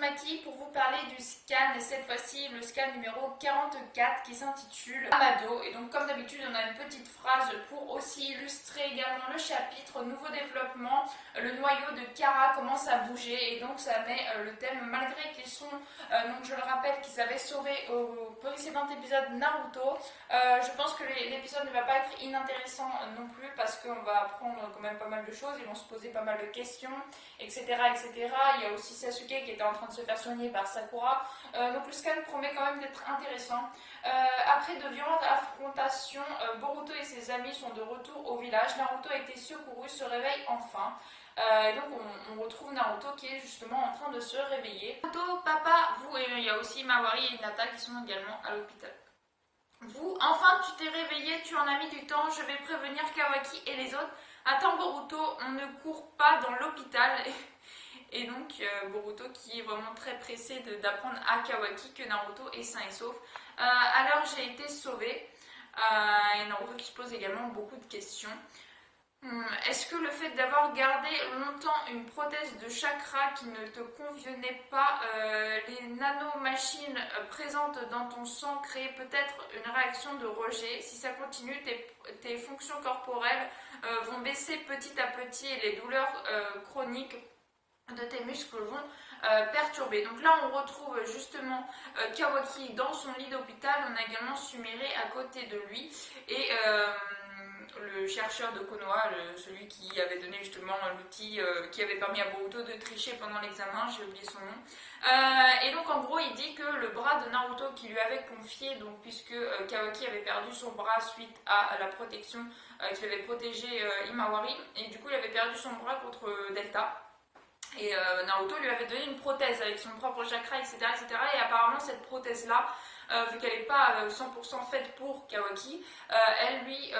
Maki pour vous parler du scan et cette fois-ci le scan numéro 44 qui s'intitule Amado. Et donc comme d'habitude on a une petite phrase pour aussi illustrer également le chapitre nouveau développement. Le noyau de Kara commence à bouger et donc ça met le thème malgré qu'ils sont, donc je le rappelle, qu'ils avaient sauvé au précédent épisode Naruto. Je pense que l'épisode ne va pas être inintéressant non plus parce qu'on va apprendre quand même pas mal de choses, ils vont se poser pas mal de questions, etc. etc. Il y a aussi Sasuke qui était en train de se faire soigner par Sakura. Donc le scan promet quand même d'être intéressant. Après de violentes affrontations, Boruto et ses amis sont de retour au village. Naruto a été secouru, se réveille enfin. Et donc on retrouve Naruto qui est justement en train de se réveiller. Naruto, papa, vous, et il y a aussi Mawari et Hinata qui sont également à l'hôpital. Vous, enfin tu t'es réveillé, tu en as mis du temps, je vais prévenir Kawaki et les autres. Attends Boruto, on ne court pas dans l'hôpital. Et donc Boruto qui est vraiment très pressé d'apprendre à Kawaki que Naruto est sain et sauf. Alors j'ai été sauvée. Et Naruto qui se pose également beaucoup de questions. Est-ce que le fait d'avoir gardé longtemps une prothèse de chakra qui ne te convenait pas, les nanomachines présentes dans ton sang créent peut-être une réaction de rejet? Si ça continue, tes fonctions corporelles vont baisser petit à petit et les douleurs chroniques de tes muscles vont perturber. Donc là on retrouve justement Kawaki dans son lit d'hôpital. On a également Sumire à côté de lui et le chercheur de Konoha, celui qui avait donné justement l'outil qui avait permis à Boruto de tricher pendant l'examen, j'ai oublié son nom. Et donc en gros il dit que le bras de Naruto qui lui avait confié, donc puisque Kawaki avait perdu son bras suite à la protection qui avait protégé Himawari, et du coup il avait perdu son bras contre Delta. Et Naruto lui avait donné une prothèse avec son propre chakra, etc. etc. Et apparemment cette prothèse-là, vu qu'elle n'est pas 100% faite pour Kawaki, elle lui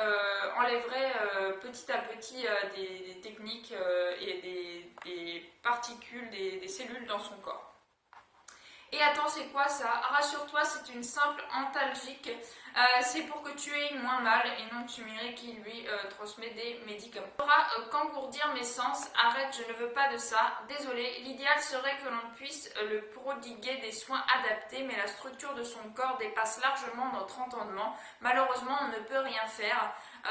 enlèverait petit à petit des techniques et des particules, des cellules dans son corps. Et attends, c'est quoi ça? Rassure-toi, c'est une simple antalgique. C'est pour que tu aies moins mal et non Sumire qui lui transmet des médicaments. Qu'engourdir mes sens, arrête, je ne veux pas de ça. Désolé, l'idéal serait que l'on puisse le prodiguer des soins adaptés, mais la structure de son corps dépasse largement notre entendement. Malheureusement, on ne peut rien faire.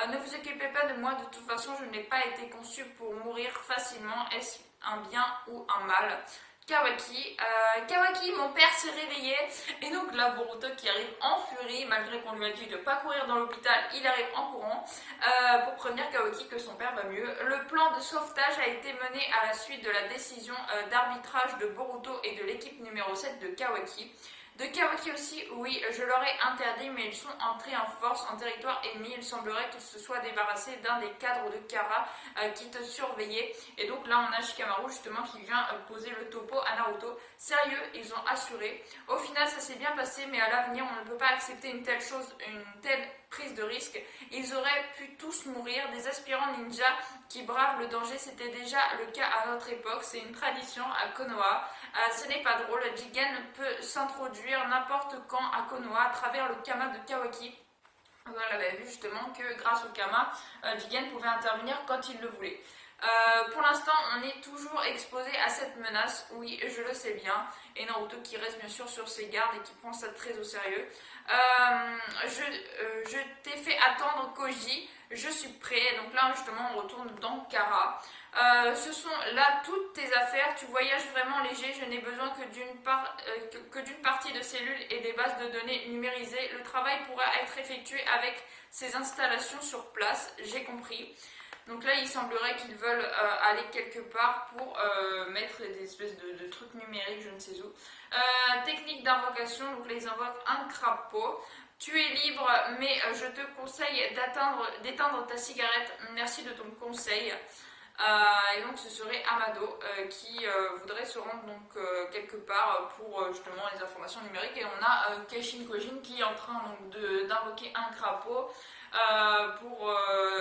Ne vous occupez pas de moi, de toute façon, je n'ai pas été conçue pour mourir facilement. Est-ce un bien ou un mal? Kawaki, mon père s'est réveillé. Et donc là, Boruto qui arrive en furie, malgré qu'on lui a dit de ne pas courir dans l'hôpital, il arrive en courant pour prévenir Kawaki que son père va mieux. Le plan de sauvetage a été mené à la suite de la décision d'arbitrage de Boruto et de l'équipe numéro 7 de Kawaki. De Kawaki aussi, oui, je leur ai interdit, mais ils sont entrés en force en territoire ennemi. Il semblerait qu'ils se soient débarrassés d'un des cadres de Kara qui te surveillait. Et donc là, on a Shikamaru justement qui vient poser le topo à Naruto. Sérieux, ils ont assuré. Au final, ça s'est bien passé, mais à l'avenir, on ne peut pas accepter une telle chose, une telle prise de risque. Ils auraient pu tous mourir. Des aspirants ninja qui bravent le danger, c'était déjà le cas à notre époque. C'est une tradition à Konoha. Ce n'est pas drôle, Jigen peut s'introduire n'importe quand à Konoha à travers le Kama de Kawaki. On avait vu justement que grâce au Kama, Jigen pouvait intervenir quand il le voulait. Pour l'instant, on est toujours exposé à cette menace, oui, je le sais bien. Et Naruto qui reste bien sûr sur ses gardes et qui prend ça très au sérieux. Je t'ai fait attendre Koji, je suis prêt. Donc là, justement, on retourne dans Kara. Ce sont là toutes tes affaires, tu voyages vraiment léger, je n'ai besoin que d'une partie de cellules et des bases de données numérisées. Le travail pourra être effectué avec ces installations sur place, j'ai compris. Donc là, il semblerait qu'ils veulent aller quelque part pour mettre des espèces de trucs numériques, je ne sais où. Technique d'invocation, donc là, ils invoquent un crapaud. Tu es libre, mais je te conseille d'éteindre ta cigarette. Merci de ton conseil. Et donc ce serait Amado qui voudrait se rendre donc quelque part pour justement les informations numériques. Et on a Keishin Kojin qui est en train donc d'invoquer un crapaud pour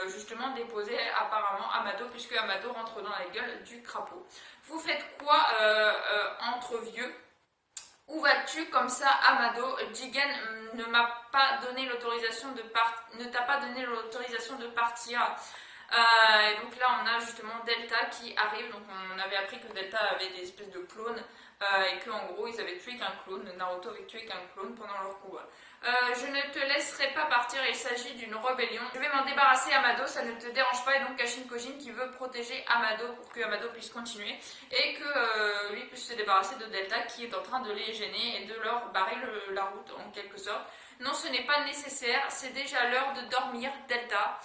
justement déposer apparemment Amado, puisque Amado rentre dans la gueule du crapaud. Vous faites quoi entre vieux? Où vas-tu comme ça, Amado? Jigen ne m'a pas donné l'autorisation de partir. Et donc là on a justement Delta qui arrive. Donc on avait appris que Delta avait des espèces de clones et qu'en gros ils avaient tué qu'un clone, Naruto avait tué qu'un clone pendant leur combat. Je ne te laisserai pas partir, il s'agit d'une rébellion. Je vais m'en débarrasser Amado, ça ne te dérange pas, et donc Kashin Kojin qui veut protéger Amado pour que Amado puisse continuer et que lui puisse se débarrasser de Delta qui est en train de les gêner et de leur barrer la route en quelque sorte. Non, ce n'est pas nécessaire, c'est déjà l'heure de dormir, Delta.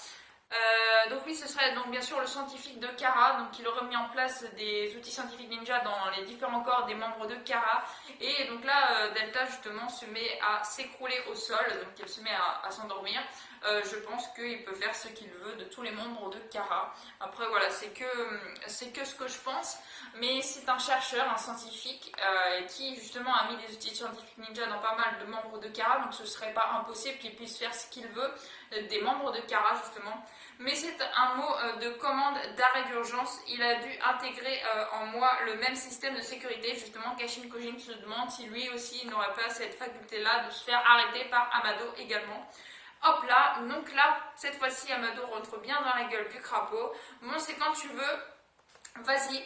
Donc oui, ce serait donc bien sûr le scientifique de Kara, donc il aurait mis en place des outils scientifiques ninja dans les différents corps des membres de Kara, et donc là Delta justement se met à s'écrouler au sol, donc elle se met à s'endormir. Je pense qu'il peut faire ce qu'il veut de tous les membres de Kara. Après voilà, c'est que ce que je pense, mais c'est un chercheur, un scientifique qui justement a mis des outils scientifiques ninja dans pas mal de membres de Kara, donc ce serait pas impossible qu'il puisse faire ce qu'il veut des membres de Kara justement. Mais c'est un mot de commande d'arrêt d'urgence. Il a dû intégrer en moi le même système de sécurité. Justement, Kashin Kojin se demande si lui aussi n'aurait pas cette faculté-là de se faire arrêter par Amado également. Hop là, donc là, cette fois-ci, Amado rentre bien dans la gueule du crapaud. Bon, c'est quand tu veux, vas-y.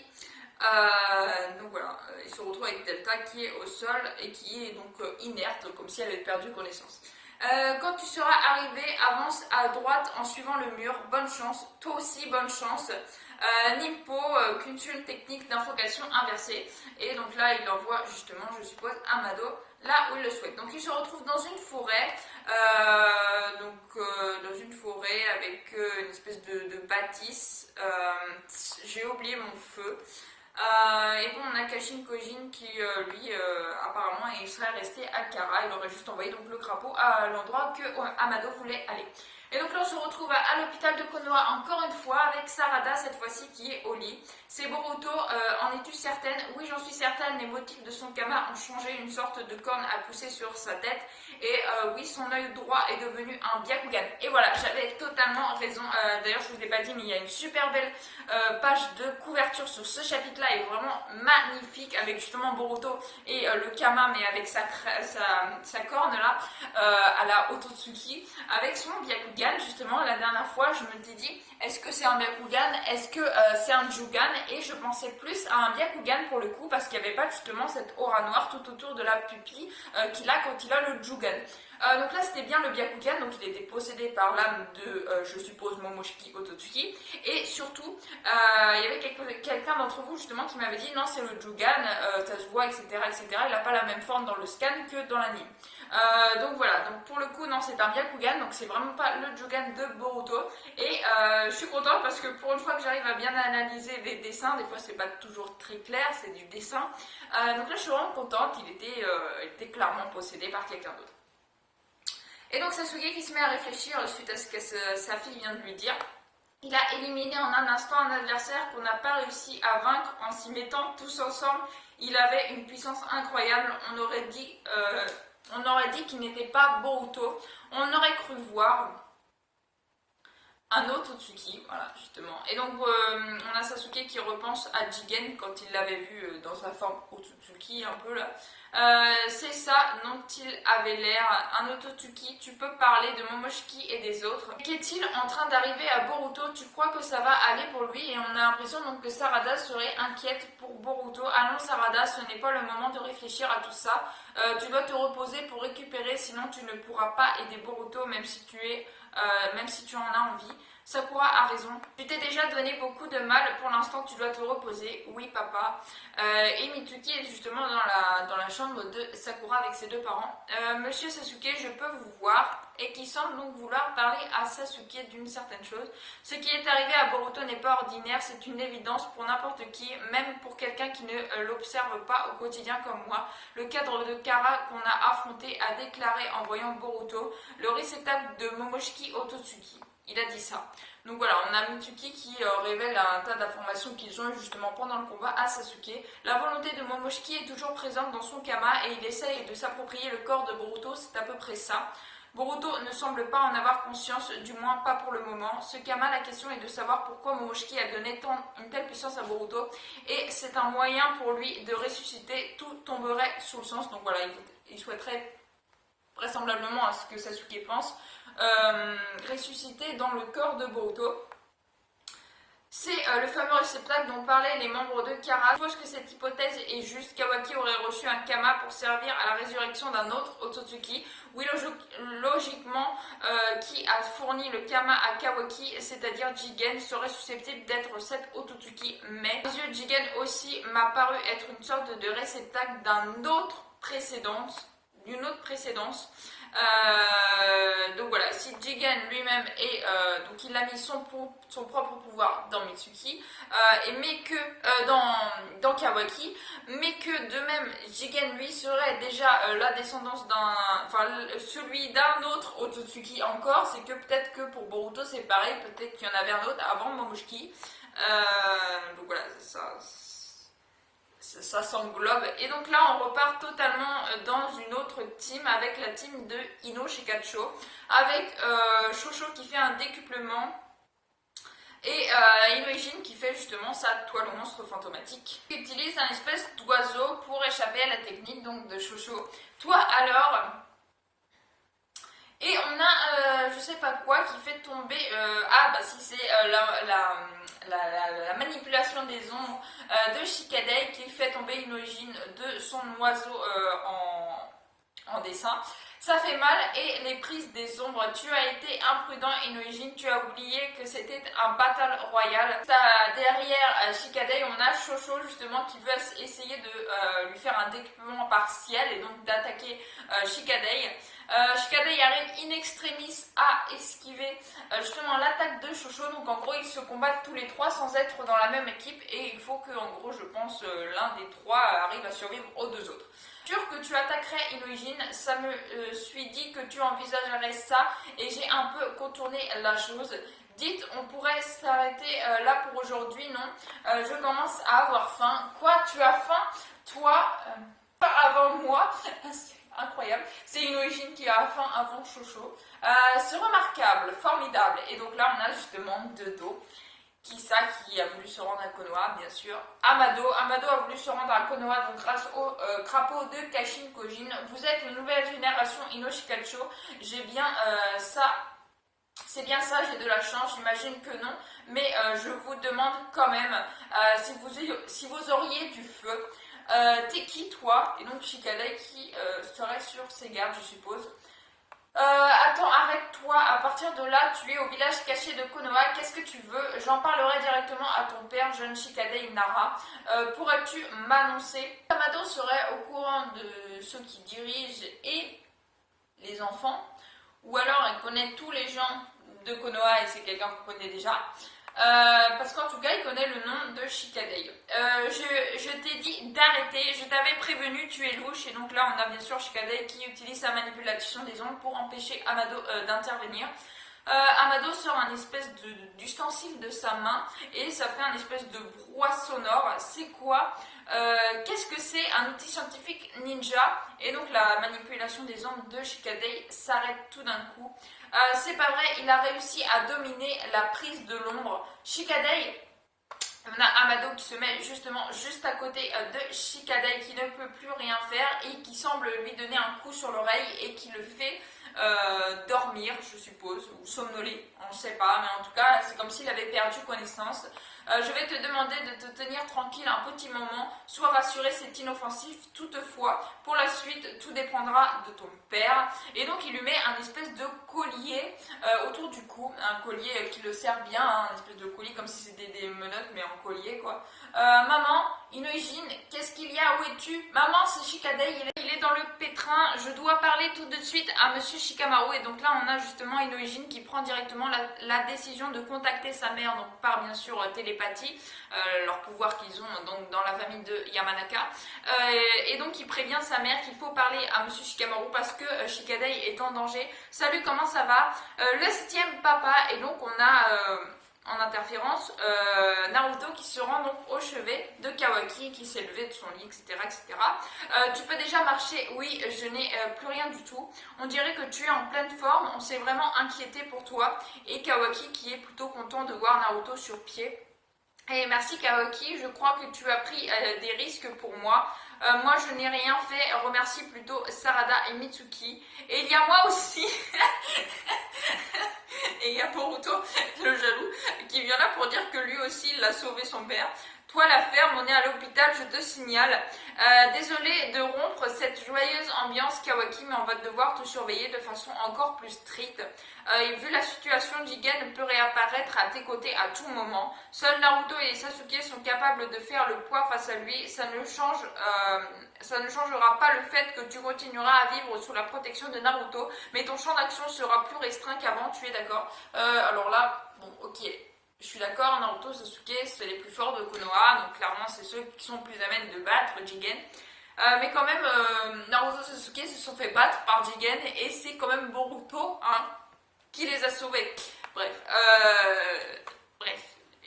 Donc voilà, il se retrouve avec Delta qui est au sol et qui est donc inerte, comme si elle avait perdu connaissance. Quand tu seras arrivé, avance à droite en suivant le mur. Bonne chance, toi aussi bonne chance. Nimpo, culture technique d'invocation inversée. Et donc là, il envoie justement, je suppose, Amado là où il le souhaite. Donc il se retrouve dans une forêt, dans une forêt avec une espèce de bâtisse. J'ai oublié mon feu. Et bon, on a Kashin Kojin qui, lui, apparemment, il serait resté à Kara. Il aurait juste envoyé donc le crapaud à l'endroit que Amado voulait aller. Et donc là, on se retrouve à l'hôpital de Konoha encore une fois avec Sarada, cette fois-ci, qui est au lit. C'est Boruto, en es-tu certaine? Oui, j'en suis certaine, les motifs de son kama ont changé, une sorte de corne a poussé sur sa tête. Et oui, son œil droit est devenu un Byakugan. Et voilà, j'avais totalement raison. D'ailleurs, je vous ai pas dit, mais il y a une super belle page de couverture sur ce chapitre-là, est vraiment magnifique, avec justement Boruto et le kama, mais avec sa corne là, à la Ototsuki, avec son Byakugan. Justement, la dernière fois, je me suis dit, est-ce que c'est un Byakugan? Est-ce que c'est un Jugan? Et je pensais plus à un Byakugan pour le coup, parce qu'il n'y avait pas justement cette aura noire tout autour de la pupille qu'il a quand il a le Jugan. Donc là, c'était bien le Byakugan, donc il était possédé par l'âme de, je suppose, Momoshiki Ototsuki. Et surtout, il y avait quelqu'un d'entre vous justement qui m'avait dit non, c'est le Jugan, ça se voit, etc., etc. Il n'a pas la même forme dans le scan que dans l'anime. Donc voilà, donc pour le coup, non, c'est un Byakugan, donc c'est vraiment pas le Jugan de Boruto. Et je suis contente parce que pour une fois que j'arrive à bien analyser les dessins, des fois c'est pas toujours très clair, c'est du dessin. Donc là, je suis vraiment contente, il était clairement possédé par quelqu'un d'autre. Et donc Sasuke qui se met à réfléchir suite à ce que sa fille vient de lui dire. Il a éliminé en un instant un adversaire qu'on n'a pas réussi à vaincre en s'y mettant tous ensemble. Il avait une puissance incroyable. On aurait dit qu'il n'était pas Boruto. On aurait cru voir un autre Otsuki, voilà, justement. Et donc, on a Sasuke qui repense à Jigen quand il l'avait vu dans sa forme Otsutsuki, un peu là. C'est ça dont il avait l'air, un Otsutsuki. Tu peux parler de Momoshiki et des autres. Qu'est-il en train d'arriver à Boruto? Tu crois que ça va aller pour lui? Et on a l'impression donc que Sarada serait inquiète pour Boruto. Allons Sarada, ce n'est pas le moment de réfléchir à tout ça. Tu dois te reposer pour récupérer, sinon tu ne pourras pas aider Boruto même si tu en as envie. Sakura a raison. Tu t'es déjà donné beaucoup de mal. Pour l'instant, tu dois te reposer. Oui, papa. Et Mitsuki est justement dans la chambre de Sakura avec ses deux parents. Monsieur Sasuke, je peux vous voir. Et qui semble donc vouloir parler à Sasuke d'une certaine chose. Ce qui est arrivé à Boruto n'est pas ordinaire. C'est une évidence pour n'importe qui, même pour quelqu'un qui ne l'observe pas au quotidien comme moi. Le cadre de Kara qu'on a affronté a déclaré en voyant Boruto le réceptacle de Momoshiki Ototsuki. Il a dit ça. Donc voilà, on a Mitsuki qui révèle un tas d'informations qu'ils ont eu justement pendant le combat à Sasuke. La volonté de Momoshiki est toujours présente dans son kama et il essaye de s'approprier le corps de Boruto, c'est à peu près ça. Boruto ne semble pas en avoir conscience, du moins pas pour le moment. Ce kama, la question est de savoir pourquoi Momoshiki a donné une telle puissance à Boruto. Et c'est un moyen pour lui de ressusciter, tout tomberait sous le sens. Donc voilà, il souhaiterait vraisemblablement à ce que Sasuke pense, ressusciter dans le corps de Boruto. C'est le fameux réceptacle dont parlaient les membres de Kara. Je suppose que cette hypothèse est juste. Kawaki aurait reçu un Kama pour servir à la résurrection d'un autre Otsutsuki. Oui, logiquement, qui a fourni le Kama à Kawaki, c'est-à-dire Jigen, serait susceptible d'être cet Otsutsuki. Mais aux yeux de Jigen aussi m'a paru être une sorte de réceptacle d'une autre précédence. Donc voilà, si Jigen lui-même est donc il a mis son propre pouvoir dans Mitsuki mais que dans Kawaki, mais que de même Jigen lui serait déjà la descendance celui d'un autre Otsutsuki encore. C'est que peut-être que pour Boruto c'est pareil, peut-être qu'il y en avait un autre avant Momoshiki. Donc voilà, ça s'englobe. Et donc là, on repart totalement dans une autre team avec la team de Ino Shikacho, avec Shosho qui fait un décuplement et Inoijin qui fait justement sa toile au monstre fantomatique. Il utilise un espèce d'oiseau pour échapper à la technique donc de Shosho. Toi alors... Et on a, je sais pas quoi, qui fait tomber... si c'est la manipulation des ombres de Shikadei qui fait tomber Inoijin de son oiseau en dessin. Ça fait mal et les prises des ombres. Tu as été imprudent, Inoijin. Tu as oublié que c'était un battle royal. Derrière Shikadei, on a Shosho justement qui veut essayer de lui faire un décuplement partiel et donc d'attaquer Shikadei. Shikadei arrive in extremis à esquiver justement l'attaque de Shosho. Donc en gros ils se combattent tous les trois sans être dans la même équipe et il faut que en gros je pense l'un des trois arrive à survivre aux deux autres. Sûr que tu attaquerais Inoijin, ça me suis dit que tu envisagerais ça et j'ai un peu contourné la chose. Dites, on pourrait s'arrêter là pour aujourd'hui, non? Je commence à avoir faim. Quoi, tu as faim? Toi, avant moi? Incroyable, c'est Inoijin qui a faim avant Shosho. C'est remarquable, formidable. Et donc là, on a justement Dodo, qui a voulu se rendre à Konoha, bien sûr. Amado a voulu se rendre à Konoha donc grâce au crapaud de Kashin Kojin. Vous êtes une nouvelle génération Ino Shikacho. J'ai bien ça. C'est bien ça, j'ai de la chance, j'imagine que non, mais je vous demande quand même si vous auriez du feu. T'es qui toi? Et donc Shikadei qui serait sur ses gardes, je suppose. Attends, arrête-toi, à partir de là, tu es au village caché de Konoha, qu'est-ce que tu veux? J'en parlerai directement à ton père, jeune Shikadei Nara. Pourrais-tu m'annoncer? Amado serait au courant de ceux qui dirigent et les enfants, ou alors elle connaît tous les gens de Konoha et c'est quelqu'un qu'on connaît déjà. Parce qu'en tout cas, il connaît le nom de Shikadei. Je t'ai dit d'arrêter, je t'avais prévenu, tu es louche. Et donc là, on a bien sûr Shikadei qui utilise sa manipulation des ombres pour empêcher Amado d'intervenir. Amado sort un espèce d'ustensile de sa main et ça fait un espèce de brouhaha sonore. C'est quoi? Qu'est-ce que c'est? Un outil scientifique ninja. Et donc la manipulation des ombres de Shikadei s'arrête tout d'un coup. C'est pas vrai, il a réussi à dominer la prise de l'ombre. Shikadei, on a Amado qui se met justement juste à côté de Shikadei qui ne peut plus rien faire et qui semble lui donner un coup sur l'oreille et qui le fait dormir, je suppose, ou somnoler, on ne sait pas, mais en tout cas, c'est comme s'il avait perdu connaissance. Je vais te demander de te tenir tranquille un petit moment, sois rassuré, c'est inoffensif, toutefois, pour la suite, tout dépendra de ton père. Et donc, il lui met un espèce de collier autour du cou, un collier qui le sert bien, hein, un espèce de collier comme si c'était des menottes, mais en collier, quoi. Maman, Inoijin, qu'est-ce qu'il y a? Où es-tu? Maman, c'est Shikadei, il est dans le pétrin, je dois parler tout de suite à monsieur Shikamaru. Et donc là, on a justement Inoijin qui prend directement la décision de contacter sa mère, donc par bien sûr télépathie, leur pouvoir qu'ils ont donc dans la famille de Yamanaka. Et donc il prévient sa mère qu'il faut parler à monsieur Shikamaru parce que Shikadei est en danger. Salut, comment ça va? Le 7e papa. Et donc on a... en interférence, Naruto qui se rend donc au chevet de Kawaki qui s'est levé de son lit, etc. etc. Tu peux déjà marcher? Oui, je n'ai plus rien du tout. On dirait que tu es en pleine forme, on s'est vraiment inquiété pour toi. Et Kawaki qui est plutôt content de voir Naruto sur pied. Et merci Kawaki, je crois que tu as pris des risques pour moi. Moi je n'ai rien fait, remercie plutôt Sarada et Mitsuki. Et il y a moi aussi. Et il y a Boruto, le jaloux, qui vient là pour dire que lui aussi il a sauvé son père. Toi la ferme, on est à l'hôpital, je te signale. Désolé de rompre cette joyeuse ambiance Kawaki, mais on va devoir te surveiller de façon encore plus stricte. Et vu la situation, Jigen peut réapparaître à tes côtés à tout moment. Seuls Naruto et Sasuke sont capables de faire le poids face à lui. Ça ne changera pas le fait que tu continueras à vivre sous la protection de Naruto, mais ton champ d'action sera plus restreint qu'avant, tu es d'accord? Alors là, bon, ok. Je suis d'accord, Naruto, Sasuke, c'est les plus forts de Konoha, donc clairement c'est ceux qui sont plus à même de battre Jigen. Mais quand même, Naruto et Sasuke se sont fait battre par Jigen et c'est quand même Boruto qui les a sauvés. Bref,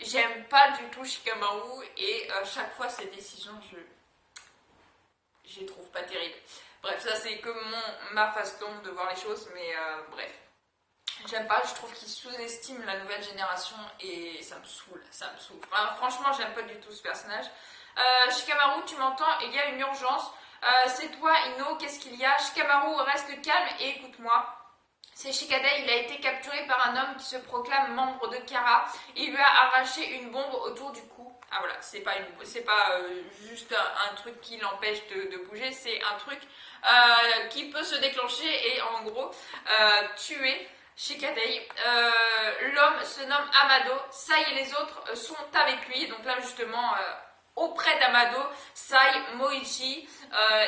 j'aime pas du tout Shikamaru et chaque fois ses décisions, je les trouve pas terribles. Bref, ça c'est que ma façon de voir les choses, mais bref. J'aime pas, je trouve qu'il sous-estime la nouvelle génération et ça me saoule. Enfin, franchement, j'aime pas du tout ce personnage. Shikamaru, tu m'entends? Il y a une urgence. C'est toi, Ino, qu'est-ce qu'il y a? Shikamaru, reste calme et écoute-moi. C'est Shikadai, il a été capturé par un homme qui se proclame membre de Kara. Il lui a arraché une bombe autour du cou. Ah voilà, c'est pas juste un truc qui l'empêche de bouger, c'est un truc qui peut se déclencher et en gros tuer Shikadai. L'homme se nomme Amado, Sai et les autres sont avec lui. Donc là justement auprès d'Amado, Sai, Moichi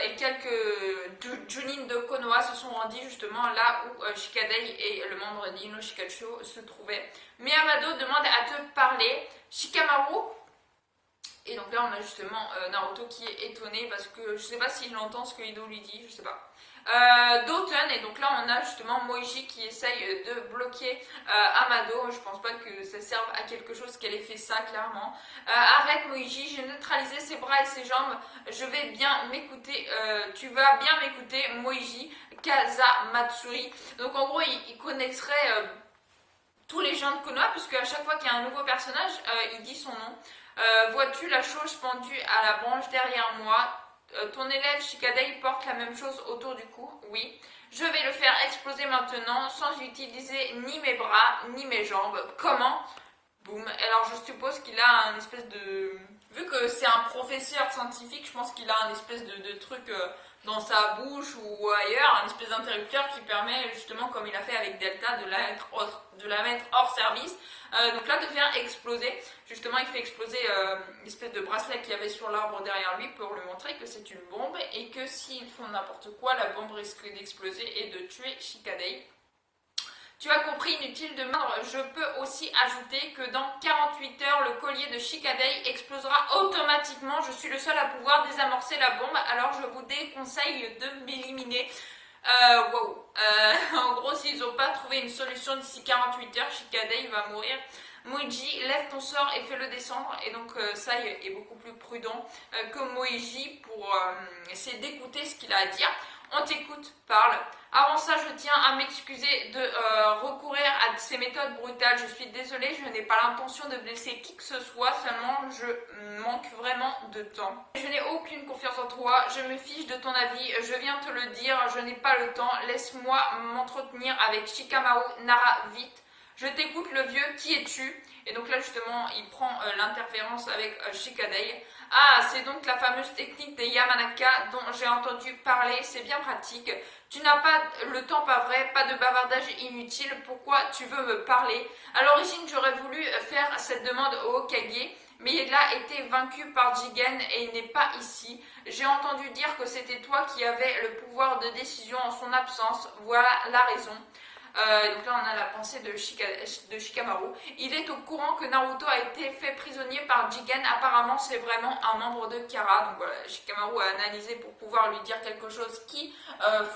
et quelques Junin de Konoha se sont rendus justement là où Shikadai et le membre d'Ino Shikacho se trouvaient. Mais Amado demande à te parler. Shikamaru. Et donc là on a justement Naruto qui est étonné parce que je sais pas s'il entend ce que Ido lui dit, je sais pas. Doten, et donc là on a justement Moiji qui essaye de bloquer Amado. Je pense pas que ça serve à quelque chose qu'elle ait fait ça clairement. Arrête Moiji, j'ai neutralisé ses bras et ses jambes, je vais bien m'écouter, tu vas bien m'écouter Moiji Kazamatsuri. Donc en gros il connaîtrait tous les gens de Konoha puisque à chaque fois qu'il y a un nouveau personnage il dit son nom. Vois-tu la chose pendue à la branche derrière moi? Ton élève Shikadai porte la même chose autour du cou? Oui. Je vais le faire exploser maintenant sans utiliser ni mes bras ni mes jambes. Comment? Boum. Alors je suppose qu'il a un espèce de... Vu que c'est un professeur scientifique, je pense qu'il a un espèce de truc dans sa bouche ou ailleurs, un espèce d'interrupteur qui permet justement, comme il a fait avec Delta, de la mettre hors service. Donc là, de faire exploser. Justement, il fait exploser une espèce de bracelet qu'il y avait sur l'arbre derrière lui pour lui montrer que c'est une bombe et que s'ils font n'importe quoi, la bombe risque d'exploser et de tuer Shikadai. Tu as compris, inutile de mordre. Je peux aussi ajouter que dans 48 heures, le collier de Shikadai explosera automatiquement. Je suis le seul à pouvoir désamorcer la bombe, alors je vous déconseille de m'éliminer. Wow. En gros, s'ils n'ont pas trouvé une solution d'ici 48 heures, Shikadai va mourir. Moiji, lève ton sort et fais-le descendre. Et donc Sai est beaucoup plus prudent que Moiji pour essayer d'écouter ce qu'il a à dire. On t'écoute, parle. Avant ça, je tiens à m'excuser de recourir à ces méthodes brutales. Je suis désolée, je n'ai pas l'intention de blesser qui que ce soit, seulement je manque vraiment de temps. Je n'ai aucune confiance en toi, je me fiche de ton avis, je viens te le dire, je n'ai pas le temps. Laisse-moi m'entretenir avec Shikamaru Nara vite. Je t'écoute le vieux, qui es-tu? Et donc là justement il prend l'interférence avec Shikadai. Ah, c'est donc la fameuse technique des Yamanaka dont j'ai entendu parler, c'est bien pratique. Tu n'as pas le temps, pas vrai, pas de bavardage inutile, pourquoi tu veux me parler? À l'origine j'aurais voulu faire cette demande au Hokage, mais il a été vaincu par Jigen et il n'est pas ici. J'ai entendu dire que c'était toi qui avais le pouvoir de décision en son absence, voilà la raison. Donc là on a la pensée de Shikamaru. Il est au courant que Naruto a été fait prisonnier par Jigen. Apparemment c'est vraiment un membre de Kara. Donc voilà, Shikamaru a analysé pour pouvoir lui dire quelque chose qui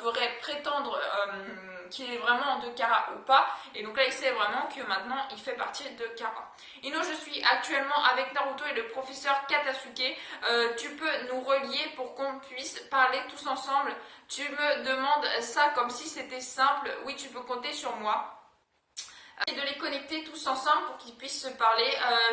ferait prétendre qu'il est vraiment de Kara ou pas. Et donc là il sait vraiment que maintenant il fait partie de Kara. Ino, je suis actuellement avec Naruto et le professeur Katasuke. Tu peux nous relier pour qu'on puisse parler tous ensemble. Tu me demandes ça comme si c'était simple. Oui, tu peux compter sur moi. Et de les connecter tous ensemble pour qu'ils puissent se parler.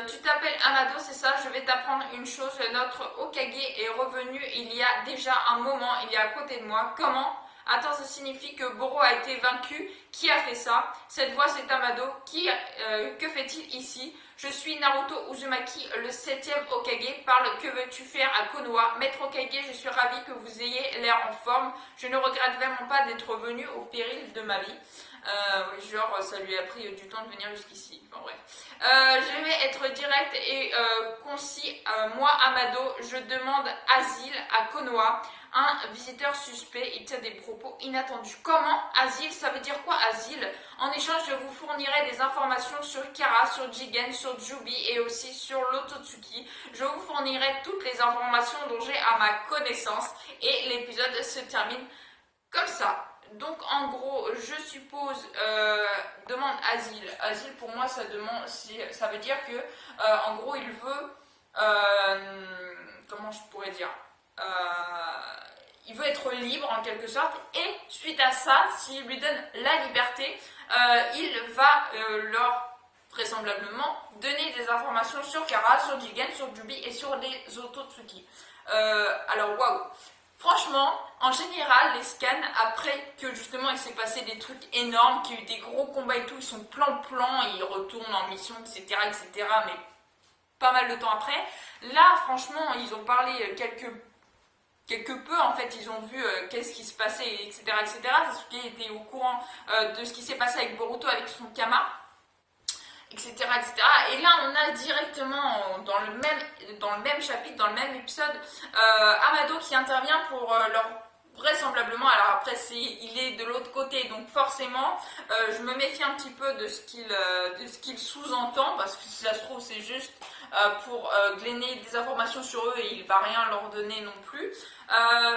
Tu t'appelles Amado, c'est ça, je vais t'apprendre une chose, notre Hokage est revenu il y a déjà un moment, il est à côté de moi. Comment? Attends, ça signifie que Boro a été vaincu. Qui a fait ça? Cette voix, c'est Amado. Que fait-il ici? Je suis Naruto Uzumaki, le 7e Hokage. Parle, que veux-tu faire à Konoha? Maître Hokage, je suis ravie que vous ayez l'air en forme. Je ne regrette vraiment pas d'être venu au péril de ma vie. Genre, ça lui a pris du temps de venir jusqu'ici. Enfin bref. Je vais être direct et concis. Moi, Amado, je demande asile à Konoha. Un visiteur suspect, il tient des propos inattendus. Comment? Asile, ça veut dire quoi asile? En échange, je vous fournirai des informations sur Kara, sur Jigen, sur Jubi et aussi sur l'Ototsuki. Je vous fournirai toutes les informations dont j'ai à ma connaissance et l'épisode se termine comme ça. Donc en gros, je suppose, demande asile. Asile pour moi, ça veut dire que, en gros, il veut, comment je pourrais dire, il veut être libre en quelque sorte. Et suite à ça, s'il lui donne la liberté, il va leur vraisemblablement donner des informations sur Kara, sur Jigen, sur Jubi et sur les Ototsuki. Alors waouh. Franchement, en général, les scans, après que justement il s'est passé des trucs énormes, qu'il y a eu des gros combats et tout, ils sont plan-plan, ils retournent en mission, etc., etc., mais pas mal de temps après. Là, franchement, ils ont parlé quelque peu, en fait, ils ont vu qu'est-ce qui se passait, etc., etc., c'est ceux qui étaient au courant de ce qui s'est passé avec Boruto, avec son Kama, etc., etc. Et là, on a directement, dans le même chapitre, dans le même épisode, Amado qui intervient pour leur vraisemblablement, alors après il est de l'autre côté, donc forcément je me méfie un petit peu de ce qu'il sous-entend, parce que si ça se trouve c'est juste pour glaner des informations sur eux et il va rien leur donner non plus.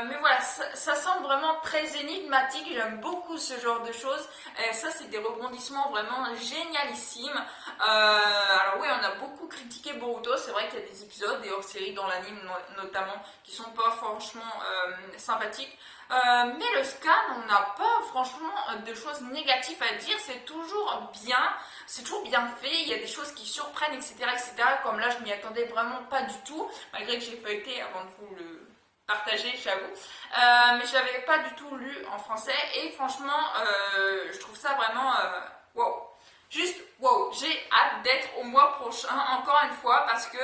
Mais voilà, ça semble vraiment très énigmatique, j'aime beaucoup ce genre de choses. Et ça, c'est des rebondissements vraiment génialissimes. Alors oui, on a beaucoup critiqué Boruto, c'est vrai qu'il y a des épisodes, des hors-séries dans l'anime notamment, qui sont pas franchement sympathiques. Mais le scan, on n'a pas franchement de choses négatives à dire, c'est toujours bien fait, il y a des choses qui surprennent, etc., etc. Comme là, je m'y attendais vraiment pas du tout, malgré que j'ai feuilleté avant de vous le partager, j'avoue. Mais je l'avais pas du tout lu en français et franchement, je trouve ça vraiment wow. Juste wow, j'ai hâte d'être au mois prochain encore une fois parce que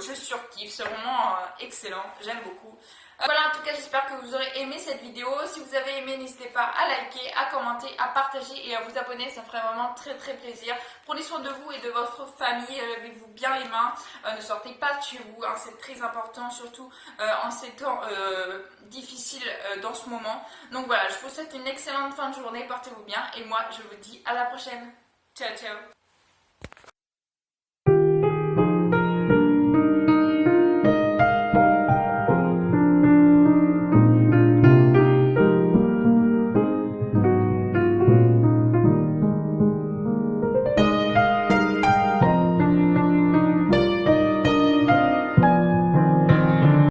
je surkiffe, c'est vraiment excellent, j'aime beaucoup. Voilà, en tout cas, j'espère que vous aurez aimé cette vidéo. Si vous avez aimé, n'hésitez pas à liker, à commenter, à partager et à vous abonner. Ça ferait vraiment très très plaisir. Prenez soin de vous et de votre famille. Lavez-vous bien les mains. Ne sortez pas de chez vous. Hein, c'est très important, surtout en ces temps difficiles dans ce moment. Donc voilà, je vous souhaite une excellente fin de journée. Portez-vous bien. Et moi, je vous dis à la prochaine. Ciao, ciao.